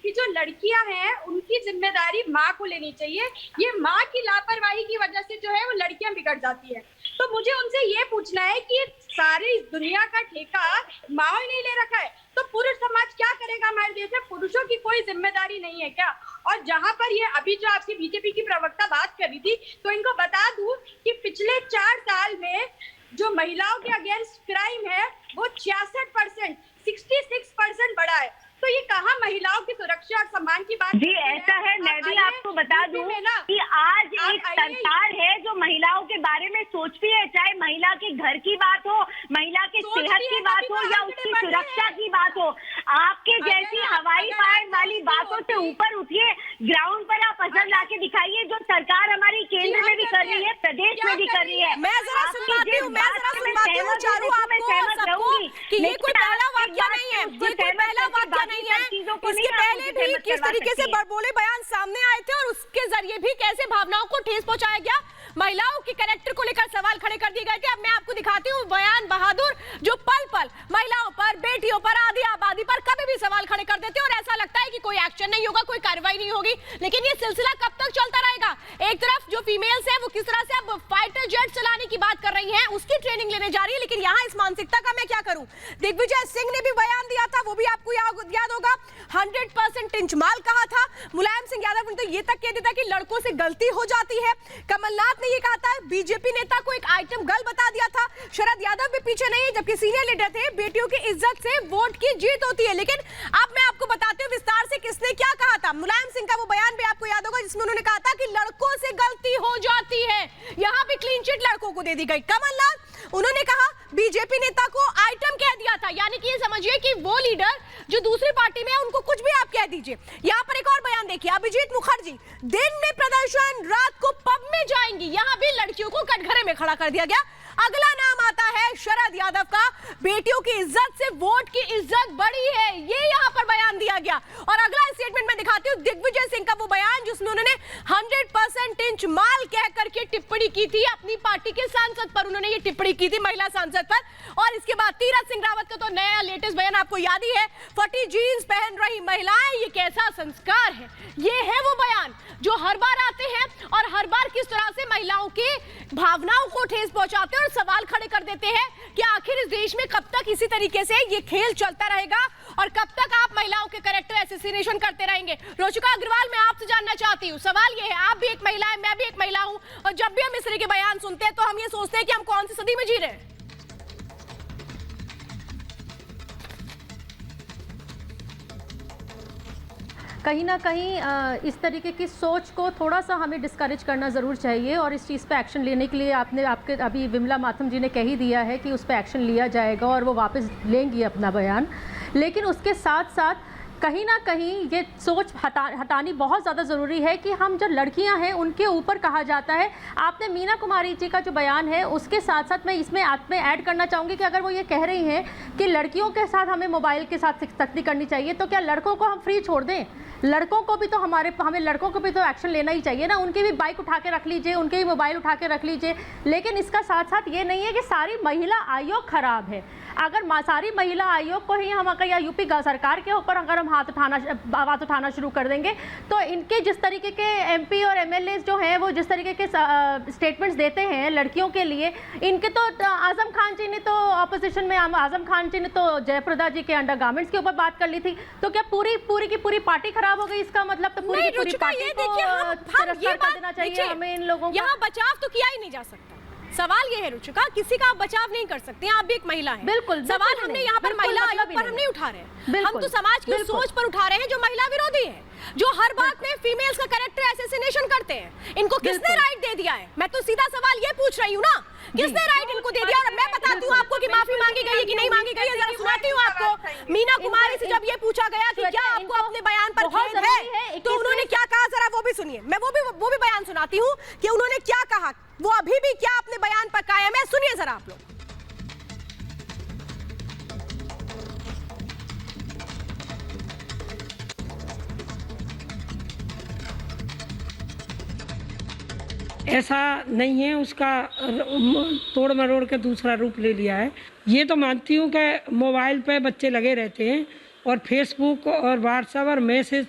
कि जो लड़कियां हैं उनकी जिम्मेदारी माँ को लेनी चाहिए, ये माँ की लापरवाही की वजह से जो है वो लड़कियां बिगड़ जाती है। तो मुझे उनसे ये पूछना है कि सारी दुनिया का ठेका माँ ने ले रखा है, तो पुरुष समाज क्या करेगा हमारे देश में? पुरुषों की कोई जिम्मेदारी नहीं है क्या? और जहां पर ये अभी जो आपकी बीजेपी की प्रवक्ता बात कर रही थी, तो इनको बता दूं कि पिछले 4 साल में जो महिलाओं के अगेंस्ट क्राइम है वो 66%, 66% बढ़ा है। तो ये कहाँ महिलाओं की सुरक्षा और सम्मान की बात? जी ऐसा है, मैं भी आपको बता दूं कि आज एक सरकार है जो महिलाओं के बारे में सोचती है, चाहे महिला के घर की बात हो, महिला के सेहत की बात हो या उसकी सुरक्षा की बात हो। आपके जैसी हवाई फायर वाली बातों से ऊपर उठिए, ग्राउंड पर आप असर ला के दिखाइए, जो सरकार हमारी केंद्र में भी कर रही है, प्रदेश में भी कर रही है। मैं जरा सुनवाती हूँ चारू आपको सबको कि ये कोई पहला वाक्य नहीं है, ये कोई पहला वाक्य नहीं है। इसके पहले भी किस तरीके से बड़बोले बयान सामने आए थे और उसके जरिए भी कैसे भावनाओं को ठेस पहुंचाया गया, महिलाओं के कैरेक्टर को लेकर सवाल खड़े कर दिए गए थे। अब मैं आपको दिखाती हूँ बयान बहादुर, जो पल पल महिलाओं पर, बेटियों पर, आधी आबादी पर कभी भी सवाल खड़े कर देते और ऐसा लगता है कि कोई एक्शन नहीं होगा, कोई कार्रवाई नहीं होगी। लेकिन ये सिलसिला कब तक चलता रहेगा? एक तरफ जो फीमेल्स है वो किस तरह से अब फाइटर जेट चलाने की बात कर रही है, उसकी ट्रेनिंग लेने जा रही है, लेकिन यहाँ इस मानसिकता का मैं क्या करूं? दिग्विजय सिंह ने भी बयान दिया था, वो भी आपको याद होगा, 100% इंचमाल कहा था। मुलायम सिंह यादव ने तो ये तक कह दिया था कि लड़कों से गलती हो जाती है। कमलनाथ ने ये कहा था, बीजेपी नेता को एक आइटम गर्ल बता दिया था। शरद यादव भी पीछे नहीं है, जबकि सीनियर लीडर थे, बेटियों की इज्जत से वोट की जीत होती है। लेकिन अब मैं आपको बताती हूँ विस्तार से किसने क्या कहा था। मुलायम सिंह का वो बयान भी आपको याद होगा जिसमें उन्होंने कहा था कि लड़कों से गलती हो जाती है, यहाँ भी क्लीन चिट लड़कों को दे दी गई। कमलनाथ, उन्होंने कहा बीजेपी नेता को आइटम कह दिया था, यानी कि ये समझिए कि वो लीडर जो दूसरी पार्टी में है उनको कुछ भी आप कह दीजिए। यहाँ पर एक और बयान देखिए, अभिजीत मुखर्जी, दिन में प्रदर्शन, रात को पब में जाएंगी, यहाँ भी लड़कियों को कटघरे में खड़ा कर दिया गया। अगला नाम आता है शरद यादव का, बेटियों की इज्जत से वोट की इज्जत बढ़ी है, ये यहाँ पर बयान दिया गया। और अगला स्टेटमेंट मैं दिखाती हूँ दिग्विजय सिंह का वो बयान जिसमें उन्होंने 100% इंच माल कह करके टिप्पणी की थी अपनी पार्टी के सांसद पर। उन्होंने ये टिप्पणी की थी महिला सांसद पर। और इसके बाद तीरथ सिंह रावत का तो नया लेटेस्ट बयान आपको याद ही है, फटी जीन्स पहन रही महिलाएं, ये कैसा संस्कार है। ये है वो बयान जो हर बार आते हैं और हर बार किस तरह से महिलाओं की भावनाओं को ठेस पहुंचाते हैं और सवाल खड़े कर देते हैं कि आखिर इस देश में कब तक इसी तरीके से ये खेल चलता रहेगा और कब तक आप महिलाओं के कैरेक्टर एसेसिनेशन करते रहेंगे। रोचिका अग्रवाल, मैं आपसे जानना चाहती हूँ, सवाल ये है, आप भी एक महिला है, मैं भी एक महिला हूँ, और जब भी हम इस तरह के बयान सुनते हैं तो हम ये सोचते हैं कि हम कौन सी सदी में जी रहे हैं। कहीं ना कहीं इस तरीके की सोच को थोड़ा सा हमें डिस्करेज करना ज़रूर चाहिए और इस चीज़ पे एक्शन लेने के लिए आपके अभी विमला माथुर जी ने कह ही दिया है कि उस पर एक्शन लिया जाएगा और वो वापस लेंगी अपना बयान। लेकिन उसके साथ साथ कहीं ना कहीं ये सोच हटानी बहुत ज़्यादा ज़रूरी है कि हम जो लड़कियां हैं उनके ऊपर कहा जाता है। आपने मीना कुमारी जी का जो बयान है उसके साथ साथ मैं इसमें ऐड करना चाहूँगी कि अगर वो ये कह रही हैं कि लड़कियों के साथ हमें मोबाइल के साथ सख्ती करनी चाहिए, तो क्या लड़कों को हम फ्री छोड़ दें? लड़कों को भी तो हमें लड़कों को भी तो एक्शन लेना ही चाहिए ना। उनकी भी बाइक उठा के रख लीजिए, उनके भी मोबाइल उठा के रख लीजिए। लेकिन इसका साथ साथ ये नहीं है कि सारी महिला आयोग खराब है। अगर सारी महिला आयोग को ही हम अगर या यूपी सरकार के ऊपर अगर हम आवाज़ उठाना शुरू कर देंगे तो इनके जिस तरीके के एमपी और एमएलए जो हैं वो जिस तरीके के स्टेटमेंट्स देते हैं लड़कियों के लिए, इनके तो आजम खान जी ने तो ऑपोजिशन में आजम खान जी ने तो जयप्रदा जी के अंडरगारमेंट्स के ऊपर बात कर ली थी। तो क्या पूरी की पूरी पार्टी खराब हो गई? इसका मतलब तो पूरी की पूरी पार्टी को तिरस्कार कर देना चाहिए हमें इन लोगों को। यहाँ बचाव तो किया ही नहीं जा सकता। सवाल ये है रुचिका, किसी का आप बचाव नहीं कर सकते हैं, आप भी एक महिला हैं। बिल्कुल सवाल हमने यहाँ पर महिला आयोग पर हम नहीं उठा रहे हैं, हम तो समाज की सोच पर उठा रहे हैं जो महिला विरोधी है, जो हर बात में फीमेल्स का कैरेक्टर एसेसिनेशन करते हैं। इनको किसने राइट दे दिया है? मैं तो सीधा सवाल ये पूछ रही हूँ ना, किसने राइट इनको दे दिया? और मैं बताती हूँ आपको कि माफी मांगी गई है कि नहीं मांगी गई है, जरा सुनाती हूँ आपको। मीना कुमारी से जब ये पूछा गया कि क्या आपको अपने बयान पर खेद है, तो उन्होंने क्या कहा, जरा वो भी सुनिए। मैं वो भी बयान सुनाती हूँ कि उन्होंने क्या कहा, वो अभी भी क्या अपने बयान पर कायम है, सुनिए जरा आप लोग। ऐसा नहीं है, उसका तोड़ मरोड़ के दूसरा रूप ले लिया है। ये तो मानती हूँ कि मोबाइल पे बच्चे लगे रहते हैं और फेसबुक और व्हाट्सएप और मैसेज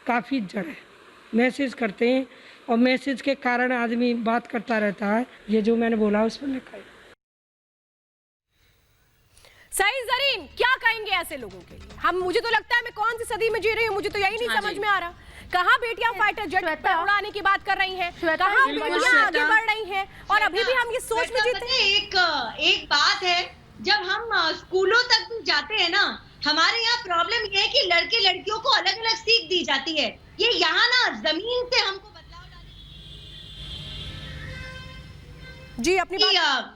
काफ़ी जड़ है, मैसेज करते हैं और मैसेज के कारण आदमी बात करता रहता है। ये जो मैंने बोला उस पर लिखा है। सही जरीन, क्या कहेंगे ऐसे लोगों के लिए? मुझे तो लगता है मैं कौन सी सदी में जी रही हूँ, मुझे तो यही नहीं समझ में आ रहा। कहाँ बेटियां फाइटर जेट उड़ाने की बात कर रही हैं, कहाँ बेटियां आगे बढ़ रही हैं, और अभी भी हम ये सोच में जीते हैं। एक बात है, जब हम स्कूलों तक जाते हैं ना, हमारे यहाँ प्रॉब्लम ये है कि लड़के लड़कियों को अलग अलग सीख दी जाती है। ये यहाँ ना जमीन से हमको बदलाव लाने। जी अपनी बात।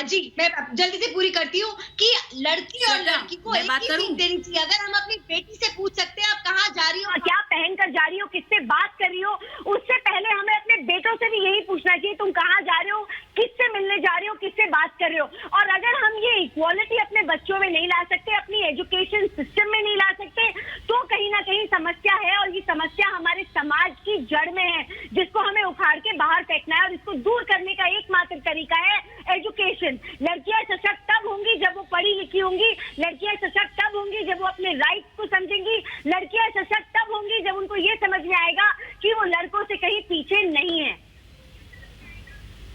जी मैं जल्दी से पूरी करती हूँ कि लड़की और लड़की को एक ही सीख देनी चाहिए। अगर हम अपनी बेटी से पूछ सकते हैं आप कहाँ जा रही हो, क्या पहनकर जा रही हो, किससे बात कर रही हो, उससे पहले हमें अपने बेटों से भी यही पूछना चाहिए तुम कहाँ जा रहे हो, किससे मिलने जा रहे हो, किससे बात कर रहे हो। और अगर हम ये इक्वालिटी अपने बच्चों में नहीं ला सकते, अपनी एजुकेशन सिस्टम में नहीं ला सकते, तो कहीं ना कहीं समस्या है। और ये समस्या हमारे समाज की जड़ में है, जिसको हमें उखाड़ के बाहर फेंकना है। और इसको दूर करने का एकमात्र तरीका है एजुकेशन। लड़कियां सशक्त तब होंगी जब वो पढ़ी लिखी होंगी, लड़कियां सशक्त तब होंगी जब वो अपने राइट्स को समझेंगी, लड़कियां सशक्त तब होंगी जब उनको ये समझ में आएगा कि वो लड़कों से कहीं पीछे नहीं है।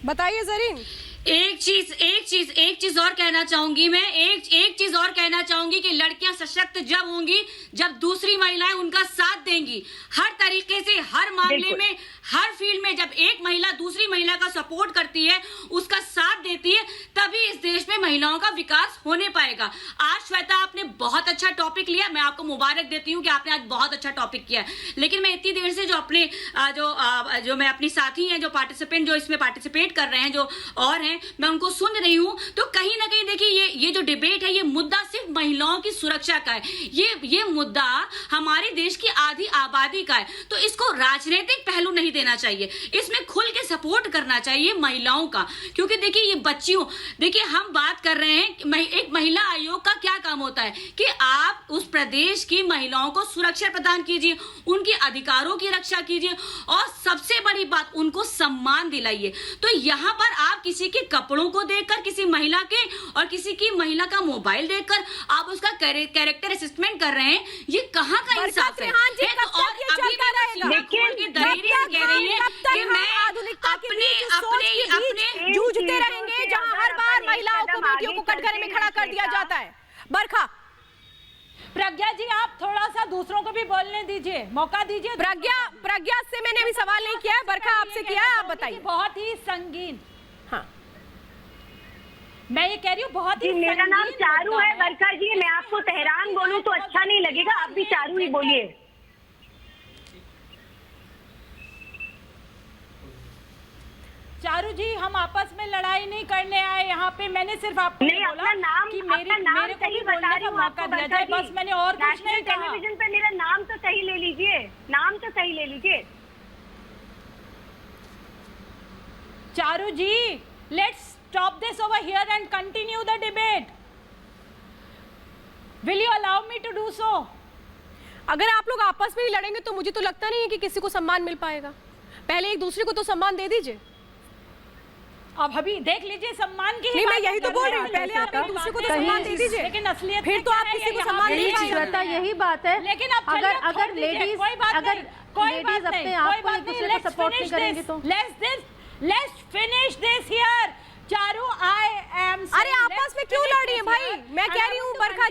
बताइए जरीन। एक चीज और कहना चाहूंगी मैं, एक चीज और कहना चाहूंगी कि लड़कियां सशक्त जब होंगी जब दूसरी महिलाएं उनका साथ देंगी। हर तरीके से, हर मामले में, हर फील्ड में जब एक महिला दूसरी महिला का सपोर्ट करती है, उसका साथ देती है, तभी इस देश में महिलाओं का विकास होने पाएगा। आज श्वेता आपने बहुत अच्छा टॉपिक लिया, मैं आपको मुबारक देती हूँ कि आपने आज बहुत अच्छा टॉपिक किया। लेकिन मैं इतनी देर से जो अपने जो मैं अपनी साथी हैं जो पार्टिसिपेंट जो इसमें पार्टिसिपेट कर रहे हैं जो और हैं, हैं, मैं उनको सुन रही हूँ, तो कहीं ना कहीं देखिए ये जो डिबेट है, ये मुद्दा सिर्फ महिलाओं की सुरक्षा का है। ये मुद्दा हमारे देश की आधी आबादी का है, तो इसको राजनीतिक पहलू नहीं देना चाहिए, इसमें खुल के सपोर्ट करना चाहिए महिलाओं का। क्योंकि देखिए ये बच्चियों, देखिए हम बात कर रहे हैं, एक महिला आयोग का क्या काम होता है कि आप उस प्रदेश की महिलाओं को सुरक्षा प्रदान कीजिए, उनके अधिकारों की रक्षा कीजिए और सबसे बड़ी बात उनको सम्मान दिलाइए। तो यहाँ पर आप किसी के कपड़ों को देखकर, किसी महिला के और किसी की महिला का मोबाइल देखकर आप उसका कैरेक्टर असेसमेंट कर रहे हैं, ये कहाँ का इंसाफ है? और अभी भी कह रही है कि मैं अपने जूझते रहेंगे जहां हर बार महिलाओं को, बेटियों को कटघरे में खड़ा कर दिया जाता है। बरखा, प्रज्ञा जी आप थोड़ा सा दूसरों को भी बोलने दीजिए, मौका दीजिए। प्रज्ञा से मैंने अभी सवाल नहीं किया है, बरखा आपसे किया है, आप बताइए। बहुत ही संगीन, हाँ मैं ये कह रही हूँ बहुत ही। मेरा नाम चारू है बरखा जी, मैं आपको तेहरान बोलूं तो अच्छा नहीं लगेगा, आप भी चारू ही बोलिए। चारू जी हम आपस में लड़ाई नहीं करने आए यहाँ पे, मैंने सिर्फ आपको बोला कि मेरे को भी बोलने का मौका दिया जाए, बस मैंने और कुछ नहीं कहा। टेलीविजन पे मेरा नाम तो सही ले लीजिए, नाम तो सही ले लीजिए। Charu ji let's stop this over here and continue the debate. Will you allow me to do so? अगर आप लोग आपस में ही लड़ेंगे तो मुझे तो लगता नहीं है कि किसी को सम्मान मिल पाएगा। पहले एक दूसरे को तो सम्मान दे दीजिए। अब अभी देख लीजिए सम्मान की नहीं, मैं यही तो बोल रही हूँ, पहले आप एक दूसरे को तो सम्मान दे दीजिए, लेकिन असलियत फिर तो आप किसी को सम्मान नहीं दीजिए। यही बात है, लेकिन अब अगर लेडीज अपने आप को एक दूसरे को सपोर्ट नहीं करेंगी तो let's finish this here. Charu I am, अरे आपस में क्यों लड़ रही है भाई? मैं कह रही हूँ बरखा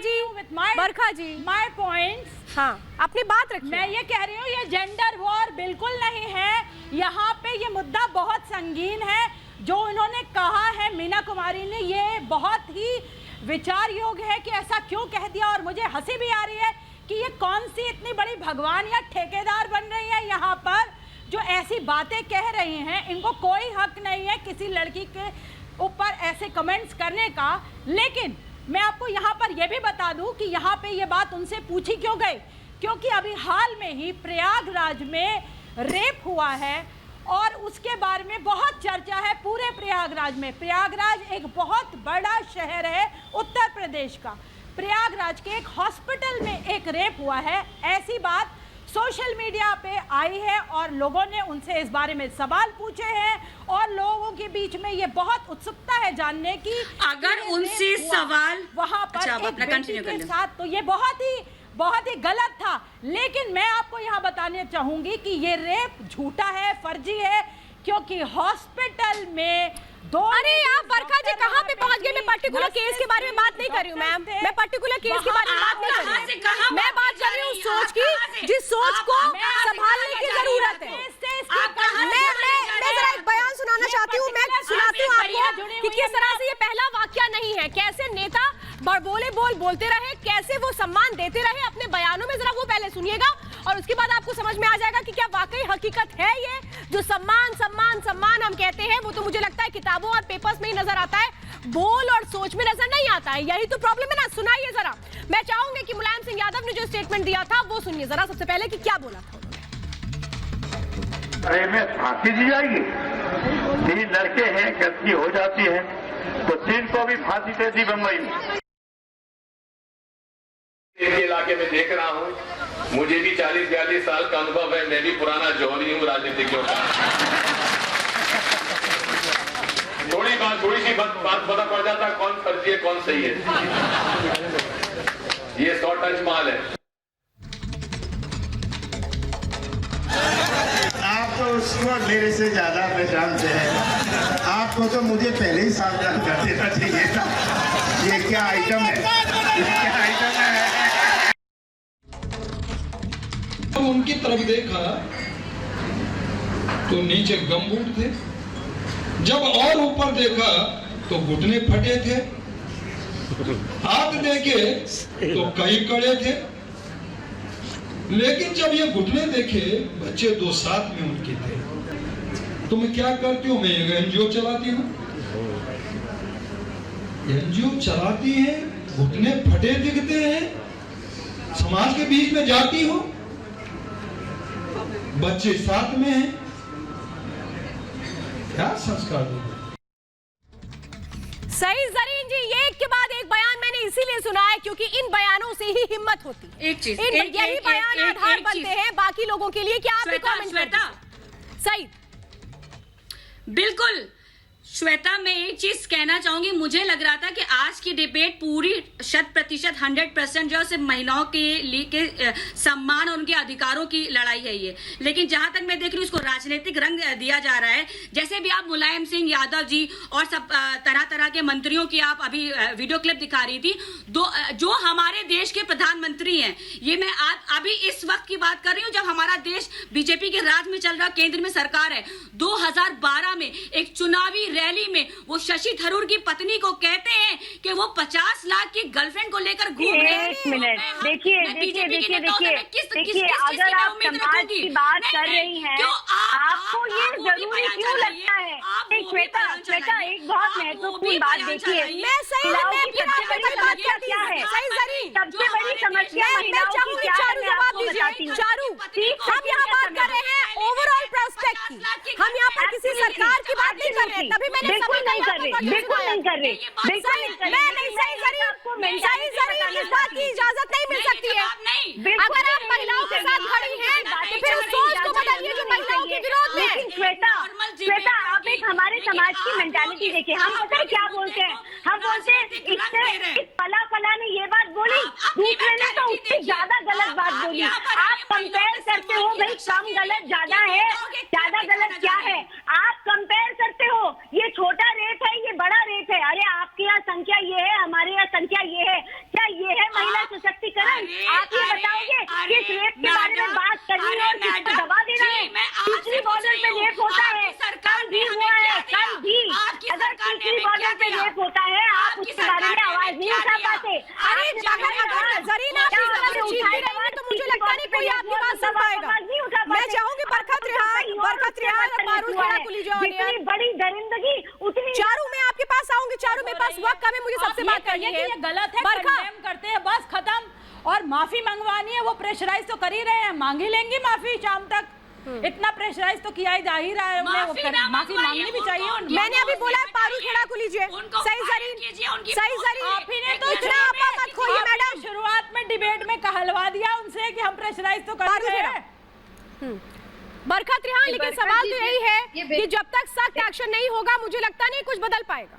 जी माय पॉइंट्स, हाँ अपनी बात रखिए। मैं ये कह रही हूँ ये जेंडर वॉर बिल्कुल नहीं है, यहाँ पे ये मुद्दा बहुत संगीन है। जो उन्होंने कहा है मीना कुमारी ने, ये बहुत ही विचार योग्य है कि ऐसा क्यों कह दिया। और मुझे हंसी भी आ रही है कि ये कौन सी इतनी बड़ी भगवान या ठेकेदार बन रही है यहाँ पर जो ऐसी बातें कह रही हैं। इनको कोई हक नहीं है किसी लड़की के ऊपर ऐसे कमेंट्स करने का। लेकिन मैं आपको यहाँ पर यह भी बता दूं कि यहाँ पे ये बात उनसे पूछी क्यों गई, क्योंकि अभी हाल में ही प्रयागराज में रेप हुआ है और उसके बारे में बहुत चर्चा है पूरे प्रयागराज में। प्रयागराज एक बहुत बड़ा शहर है उत्तर प्रदेश का। प्रयागराज के एक हॉस्पिटल में एक रेप हुआ है, ऐसी बात सोशल मीडिया पे आई है और लोगों ने उनसे इस बारे में सवाल पूछे हैं और लोगों के बीच में ये बहुत उत्सुकता है जानने की अगर उनसे सवाल वहां पर एक बेटी के साथ, तो ये बहुत ही गलत था। लेकिन मैं आपको यहाँ बताने चाहूंगी कि ये रेप झूठा है, फर्जी है, क्योंकि हॉस्पिटल में दो। अरे आप बरखा जी कहाँ पे पहुंच गए? मैं पर्टिकुलर केस के बारे में बात नहीं कर रही हूँ मैम, मैं पर्टिकुलर केस के बारे में बात नहीं कर रही हूँ। मैं बात कर रही हूँ सोच की, जिस सोच को संभालने की जरूरत है। मैं जरा एक बयान सुनाना चाहती हूँ, मैं सुनाती हूँ आपको कि किस तरह से ये पहला वाकया नहीं है, कैसे नेता बोलते रहे, कैसे वो सम्मान देते रहे अपने बयानों में। जरा वो पहले सुनिएगा और उसके बाद आपको समझ में आ जाएगा कि क्या वाकई हकीकत है ये जो सम्मान सम्मान सम्मान हम कहते हैं। वो तो मुझे लगता है किताबों और पेपर्स में ही नजर आता है, बोल और सोच में नजर नहीं आता है। यही तो प्रॉब्लम है ना। सुनाइए जरा, मैं चाहूंगी कि मुलायम सिंह यादव ने जो स्टेटमेंट दिया था वो सुनिए जरा। सबसे पहले कि क्या बोला था। अरे में फांसी दी जाएगी? 3 लड़के हैं, गलती हो जाती है तो 3 को भी फांसी दे दी बम्बई में। इस इलाके में देख रहा हूँ, मुझे भी 40-42 साल का अनुभव है, मैं भी पुराना जौहरी हूँ राजनीतिज्ञों का। थोड़ी सी बात पता पड़ जाता है कौन फर्जी है कौन सही है। ये 100 टच माल है। आप तो उसको मेरे से ज्यादा पहचानते हैं, आपको तो मुझे पहले ही सावधान कर देना चाहिए था। ये क्या आइटम है, क्या आइटम है। उनकी तरफ देखा तो नीचे गमबूट थे, जब और ऊपर देखा तो घुटने फटे थे, हाथ देखे तो कई कड़े थे। लेकिन जब ये घुटने देखे, बच्चे 2 साथ में उनके थे। तो मैं क्या करती हूँ, मैं एनजीओ चलाती हूँ, एनजीओ चलाती हैं, घुटने फटे दिखते हैं, समाज के बीच में जाती हो, बच्चे साथ में हैं, क्या संस्कार दोगे? सही जरीन जी, ये एक के बाद एक बयान मैंने इसीलिए सुना है क्योंकि इन बयानों से ही हिम्मत होती है। एक चीज, यही बयान आधार बनते हैं बाकी लोगों के लिए कि आप भी कमेंट करते। सही, बिल्कुल श्वेता, मैं एक चीज कहना चाहूंगी, मुझे लग रहा था कि आज की डिबेट पूरी 100% जो है सिर्फ महिलाओं के लिए के सम्मान और उनके अधिकारों की लड़ाई है ये, लेकिन जहां तक मैं देख रही हूँ इसको राजनीतिक रंग दिया जा रहा है। जैसे भी आप मुलायम सिंह यादव जी और सब तरह तरह के मंत्रियों की आप अभी वीडियो क्लिप दिखा रही थी, जो हमारे देश के प्रधानमंत्री हैं, ये मैं अभी इस वक्त की बात कर रही हूँ जब हमारा देश बीजेपी के राज में चल रहा, केंद्र में सरकार है। 2012 में एक चुनावी रैली में वो शशि थरूर की पत्नी को कहते हैं कि वो 50 लाख की गर्लफ्रेंड को लेकर घूम रहे हैं। एक मिनट, देखिए अगर आप समाज की बात कर रही हैं, आपको ये जरूरी क्यों लगता है? श्वेता, एक बहुत महत्वपूर्ण बात देखिए, क्या है सबसे बड़ी समस्या महिलाओं की क्या है, मैं आपको बताती हूँ। हम यहाँ बात कर रहे हैं ओवरऑल प्रोस्पेक्ट की, हम यहाँ पर किसी सरकार की बात नहीं कर रहे। तभी मैंने बिल्कुल नहीं कर रहे, बिल्कुल नहीं कर रहे, बिल्कुल नहीं कर रहे। इस बात की इजाजत नहीं मिल सकती है। अगर आप महिलाओं के साथ खड़ी हैं तो फिर उस सोच को बदलिए जो महिलाओं के विरोध में। लेकिन श्वेता, आप एक हमारे समाज की मेंटालिटी देखिए। हम पता है क्या बोलते हैं? हम बोलते हैं इस फला ने ये बात बोली, दूसरे ने तो उससे ज्यादा गलत बात बोली। आप कंपेयर करते हो, भाई कम गलत ज्यादा है, ज्यादा गलत क्या है? आप कंपेयर करते हो, ये छोटा रेट है, ये बड़ा रेट है। अरे आपके यहाँ संख्या ये है, हमारे यहाँ संख्या ये है, क्या ये है महिला सशक्तिकरण? आप ये बताओगे किस रेप के बारे में बात करनी है और किसको दबा देना है? तीसरी बॉर्डर पे रेप होता है, कल भी हुआ है, कल भी। अगर तीसरी बॉर्डर पे रेप होता है, आप उसके बारे में आवाज नहीं उठा पाते। अरे अगर जरीन आप इस तरह से चीखती रहेंगी तो मुझे लगता नहीं कोई आपकी बात सुन पाएगा। मैं चाहूंगी बरकत रिहान पारुल खेड़ा को लीजिए। जितनी बड़ी दरिंदगी उतनी। चारू, मैं आपके पास आऊंगी। चारू, मेरे पास वक्त कम है, मुझे सबसे बात करनी है। ये गलत है, कंडेम करते हैं, बस खत्म। और माफी मंगवानी है, वो प्रेशराइज तो कर ही रहे हैं, मांग ही लेंगी माफी शाम तक। इतना प्रेशराइज तो किया ही जा ही रहा है, उन्हें माफी मांगनी भी चाहिए। मैंने अभी बोला है पारुल खेड़ा को लीजिए। सही जरीन, आप ही ने तो इतना आपा मत खोइए मैडम। शुरुआत में डिबेट में कहलवा दिया उनसे कि हम प्रेशराइज तो कर रहे हैं। बरकत रिहान, लेकिन सवाल तो यही है कि जब तक सख्त एक्शन नहीं होगा मुझे लगता नहीं कुछ बदल पाएगा।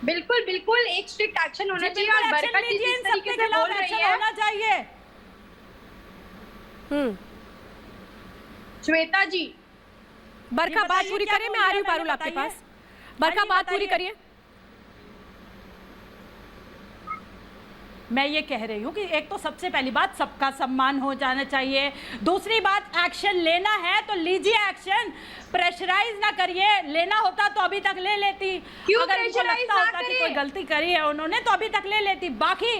बिल्कुल एक स्ट्रिक्ट एक्शन होना चाहिए और बरकत जी जिस तरीके से बोल रही है होना चाहिए। श्वेता जी, बरका बात पूरी करिए, मैं आ रही हूँ पारुल आपके पास। बरका बात पूरी करिए। मैं ये कह रही हूँ कि एक तो सबसे पहली बात सबका सम्मान हो जाना चाहिए। दूसरी बात एक्शन लेना है तो लीजिए एक्शन, प्रेशराइज ना करिए। लेना होता तो अभी तक ले लेती। क्यों अगर उनको लगता होता कि कोई गलती करी है उन्होंने तो अभी तक ले लेती। बाकी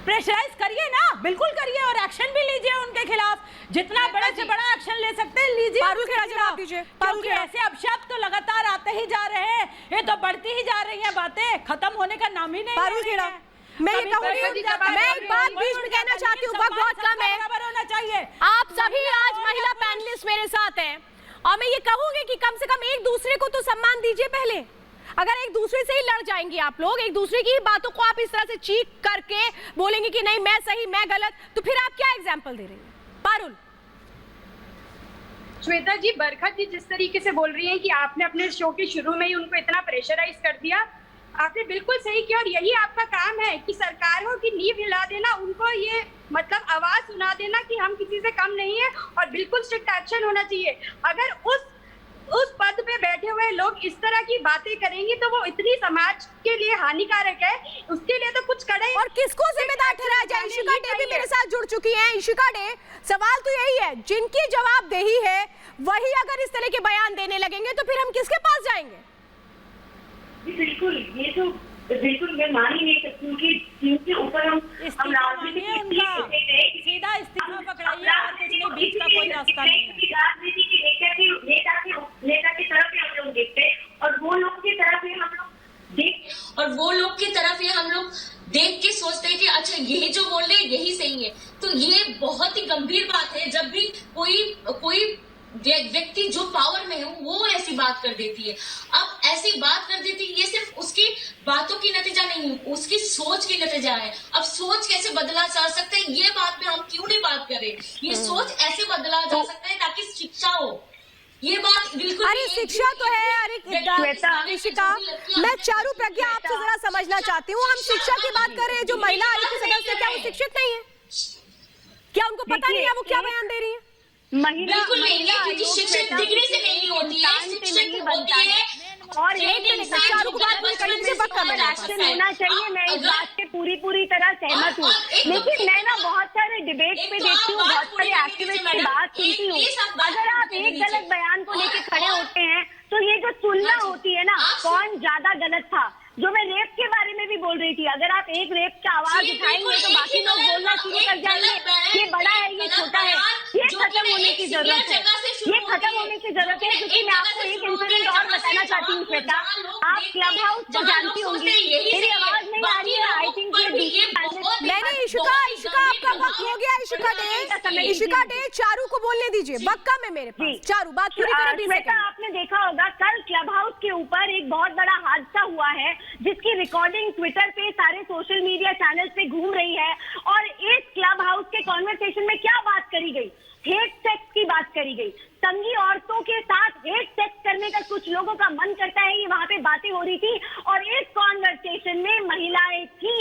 प्रेशराइज करिए ना, बिल्कुल करिए और एक्शन भी लीजिए उनके खिलाफ। जितना बड़े से बड़ा एक्शन ले सकते हैं लीजिए। पारुल खेड़ा जवाब दीजिए। क्योंकि ऐसे अपशब्द तो लगातार आते ही जा रहे हैं, ये तो बढ़ती ही जा रही है बातें, खत्म होने का नाम ही नहीं। पारुल खेड़ा, मैं ये कहूंगी, मैं एक बात बीच में कहना चाहती हूँ, वक्त बहुत कम है, होना चाहिए। आप सभी आज महिला पैनलिस्ट मेरे साथ हैं और मैं ये कहूंगी कि कम से कम एक दूसरे को तो सम्मान दीजिए पहले। अगर एक दूसरे से ही लड़ जाएंगे आप लोग, एक दूसरे की बातों को आप इस तरह से चीख करके बोलेंगे कि नहीं मैं सही मैं गलत, तो फिर आप क्या एग्जाम्पल दे रही हैं? पारुल। श्वेता जी, बरकत जी जिस तरीके से बोल रही हैं कि आपने अपने शो के शुरू में ही उनको इतना प्रेशराइज कर दिया, आपने बिल्कुल सही किया। और यही आपका काम है कि सरकार हो कि नींव हिला देना, उनको ये मतलब आवाज सुना देना कि हम किसी से कम नहीं है और बिल्कुल स्ट्रिक्ट एक्शन होना चाहिए। अगर उस पद पे बैठे हुए लोग इस तरह की बातें करेंगे तो वो इतनी समाज के लिए हानिकारक है, उसके लिए तो कुछ करें। और किसको जिम्मेदार ठहराया जाए? इशिका डे भी मेरे साथ जुड़ चुकी हैं। इशिका डे, सवाल तो यही है, जिनकी जवाबदेही है वही अगर इस तरह के बयान देने लगेंगे तो फिर हम किसके पास जाएंगे? बिल्कुल, ये तो बिल्कुल मैं मान ही नहीं सकती कि जिनके ऊपर हम राजनीति सीधा इस्तीफा पकड़ाइए और कुछ नहीं, बीच का कोई रास्ता नहीं है। राजनीति की नेता की तरफ ही हम लोग देखते हैं और वो लोग की तरफ ही हम लोग अच्छा यही जो बोल रहे हैं यही सही है, तो ये बहुत ही गंभीर बात है जब भी कोई व्यक्ति जो पावर में है वो ऐसी बात कर देती है। अब ऐसी बात कर देती है, ये सिर्फ उसकी बातों की नतीजा नहीं, उसकी सोच की नतीजा है। अब सोच कैसे बदला जा सकता है, ये बात में हम क्यों नहीं बात करें। ये सोच ऐसे बदला जा सकता है ताकि शिक्षा हो, ये बात बिल्कुल। अरे शिक्षा तो है। अरे ऋषिका, मैं चारू प्रज्ञा आपसे जरा समझना चाहती हूँ, हम शिक्षा की बात कर रहे हैं, जो महिला आयोग के सदस्य क्या वो शिक्षित नहीं है? क्या उनको पता नहीं है वो क्या बयान दे रही है? बिल्कुल नहीं है, क्योंकि शिक्षित डिग्री से नहीं होती है, शिक्षित होती है और एक्शन होना चाहिए। मैं इस बात से पूरी तरह सहमत हूँ, लेकिन मैं ना बहुत सारे डिबेट पे देखती हूँ, बहुत सारे एक्टिविस्ट की बात सुनती हूँ। अगर आप एक गलत बयान को लेके खड़े होते हैं तो ये जो तुलना होती है ना, कौन ज्यादा गलत था, जो मैं रेप के बारे में भी बोल रही थी, अगर आप एक रेप का आवाज उठाएंगे तो बाकी लोग बोलना शुरू कर जाएंगे, ये बड़ा है ये छोटा है। ये खत्म होने की जरूरत है, ये खत्म होने की जरूरत है। क्योंकि मैं आपको एक इंसिडेंट और बताना चाहती हूँ श्वेता, आप क्लब हाउस को जानती होंगी, मेरी आवाज नहीं आ रही है, आई थिंक मैंने इशिका आपका वक्त हो गया। इशिका डे चारू को बोलने दीजिए, बक्का में मेरे पास। चारू बात पूरी करें। श्वेता, आपने देखा होगा कल क्लब हाउस के ऊपर एक बहुत बड़ा हादसा हुआ है, जिसकी रिकॉर्डिंग ट्विटर पे सारे सोशल मीडिया चैनल्स पे घूम रही है। और इस क्लब हाउस के कॉन्वर्सेशन में क्या बात करी गई? हेट सेक्स की बात करी गई। संगी औरतों के साथ हेट सेक्स करने का कुछ लोगों का मन करता है, ये वहां पे बातें हो रही थी। और इस कॉन्वर्सेशन में महिलाएं थी,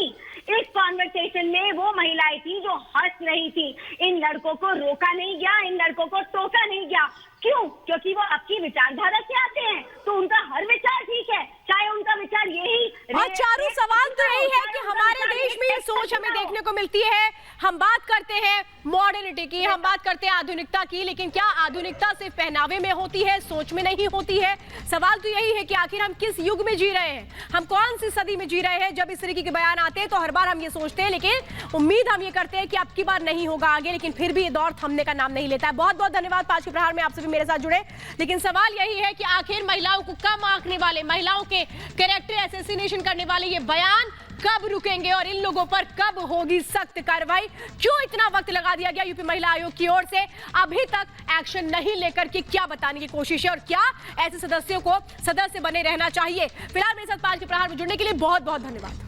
इस कॉन्वर्सेशन में वो महिलाएं थी जो हंस रही थी। इन लड़कों को रोका नहीं गया, इन लड़कों को टोका नहीं गया। क्यों? क्योंकि वो आपकी विचारधारा से आते हैं, तो उनका हर विचार ठीक है, चाहे उनका विचार यही। और चारू सवाल तो यही है कि हमारे देश में ये सोच हमें देखने को मिलती है। हम बात करते हैं मॉडर्निटी की, हम बात करते हैं आधुनिकता की, लेकिन क्या आधुनिकता सिर्फ पहनावे में होती है, सोच में नहीं होती है? सवाल तो यही है कि आखिर हम किस युग में जी रहे हैं, हम कौन सी सदी में जी रहे हैं। जब इस तरीके के बयान आते हैं तो हर बार हम ये सोचते हैं, लेकिन उम्मीद हम ये करते हैं कि अब की बार नहीं होगा आगे, लेकिन फिर भी ये दौर थमने का नाम नहीं लेता है। बहुत बहुत धन्यवाद पांच के प्रहार में आप सभी मेरे साथ जुड़े। लेकिन सवाल यही है कि आखिर महिलाओं को कम आंकने वाले, महिलाओं के कैरेक्टर असैसिनेशन करने वाले ये बयान कब रुकेंगे और इन लोगों पर कब होगी सख्त कार्रवाई? क्यों इतना वक्त लगा दिया गया यूपी महिला आयोग की ओर से? अभी तक एक्शन नहीं लेकर के क्या बताने की कोशिश है और क्या ऐसे सदस्यों को सदस्य बने रहना चाहिए? फिलहाल मेरे साथ पांच के प्रहार में जुड़ने के लिए बहुत बहुत धन्यवाद।